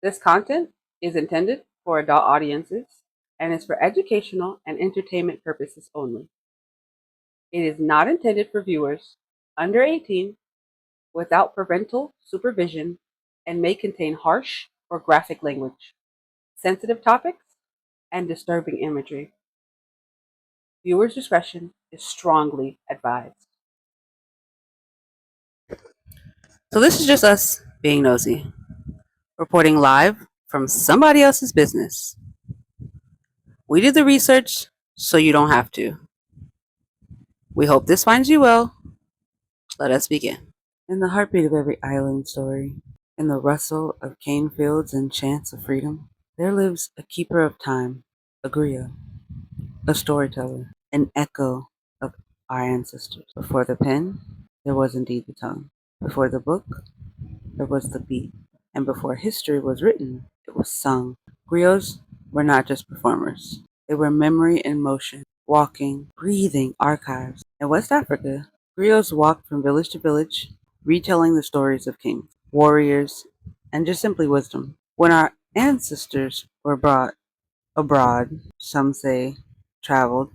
This content is intended for adult audiences and is for educational and entertainment purposes only. It is not intended for viewers under 18 without parental supervision and may contain harsh or graphic language, sensitive topics, and disturbing imagery. Viewers' discretion is strongly advised. So this is just us being nosy, reporting live from somebody else's business. We did the research so you don't have to. We hope this finds you well. Let us begin. In the heartbeat of every island story, in the rustle of cane fields and chants of freedom, there lives a keeper of time, a griot, a storyteller, an echo of our ancestors. Before the pen, there was indeed the tongue. Before the book, there was the beat. And before history was written, it was sung. Griots were not just performers. They were memory in motion, walking, breathing archives. In West Africa, griots walked from village to village, retelling the stories of kings, warriors, and just simply wisdom. When our ancestors were brought abroad, some say traveled,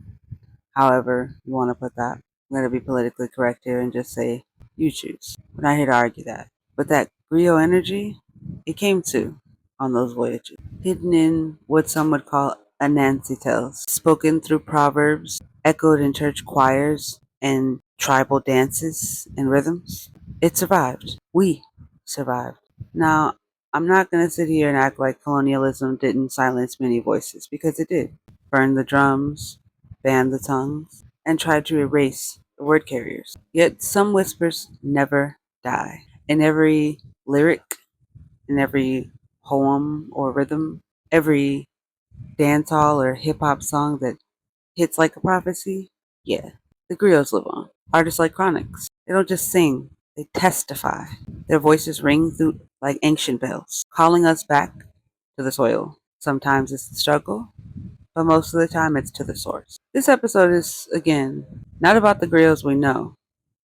however you want to put that. I'm going to be politically correct here and just say you choose. We're not here to argue that. But that griot energy, it came too on those voyages. Hidden in what some would call Anansi tales, spoken through proverbs, echoed in church choirs and tribal dances and rhythms. It survived. We survived. Now, I'm not going to sit here and act like colonialism didn't silence many voices, because it did. Burn the drums, ban the tongues, and try to erase the word carriers. Yet some whispers never die. In every lyric, in every poem or rhythm, every dancehall or hip hop song that hits like a prophecy, yeah, the griots live on. Artists like Chronics, they don't just sing, they testify. Their voices ring through like ancient bells, calling us back to the soil. Sometimes it's the struggle, but most of the time it's to the source. This episode is, again, not about the griots we know,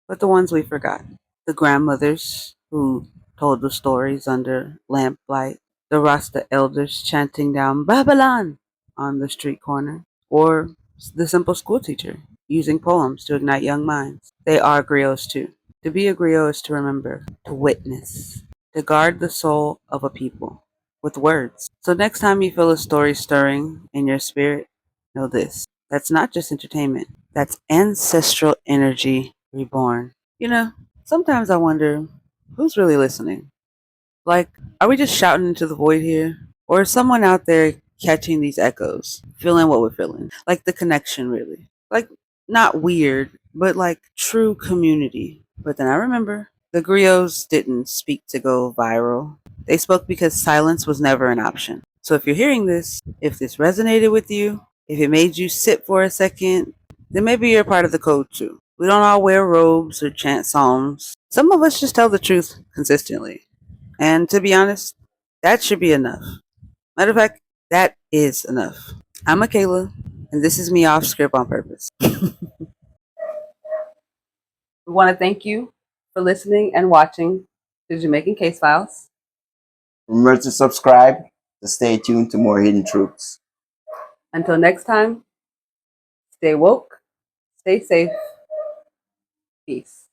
but the ones we forgot. The grandmothers who told the stories under lamplight, the Rasta elders chanting down Babylon on the street corner, or the simple school teacher using poems to ignite young minds. They are griots too. To be a griot is to remember, to witness, to guard the soul of a people with words. So next time you feel a story stirring in your spirit, know this. That's not just entertainment. That's ancestral energy reborn. You know, sometimes I wonder who's really listening. Like, are we just shouting into the void here? Or is someone out there catching these echoes, feeling what we're feeling? Like the connection, really. Like, not weird, but like true community. But then I remember the griots didn't speak to go viral. They spoke because silence was never an option. So if you're hearing this, if this resonated with you, if it made you sit for a second, then maybe you're part of the code too. We don't all wear robes or chant psalms. Some of us just tell the truth consistently. And to be honest, that should be enough. Matter of fact, that is enough. I'm Michaela, and this is me off script on purpose. We want to thank you for listening and watching the Jamaican Case Files. Remember to subscribe to stay tuned to more hidden truths. Until next time, stay woke, stay safe, peace.